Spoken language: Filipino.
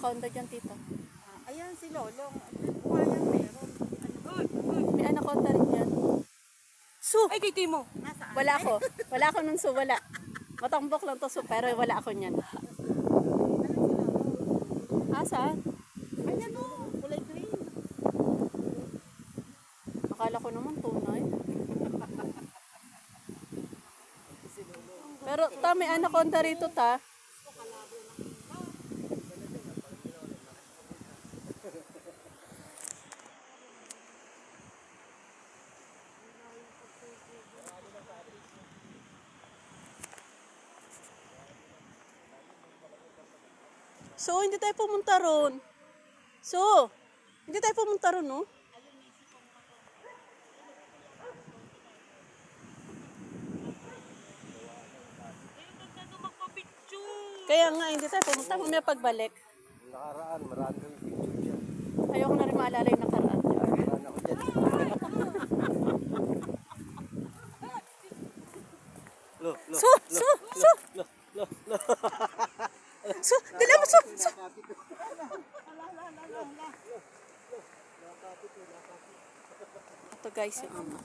anaconda dyan, tita. Ayan si Lolong. Buhayan meron. May anaconda rin dyan. Su! Ay, kay Timo. Nasaan? Wala ako. Wala ako nun, Su. Wala. Matambok lang to, Su. Pero wala ako niyan. Saan? Ayan o. Kulay green. Akala ko naman tunay. Pero ta, may anaconda rito, ta. So, hindi tayo pumunta ron. So, hindi tayo pumunta ron, no? Kaya nga, hindi tayo pumunta. Mamaya pagbalik. Nakaraan, marami kang picture dyan. Ayoko na rin maalala yung nakaraan. Nakaraan ako dyan. Lo, lo, Su! Su! Su! lo, lo, lo. Su! Dila mo, Su! Su! Ito guys, yung ama.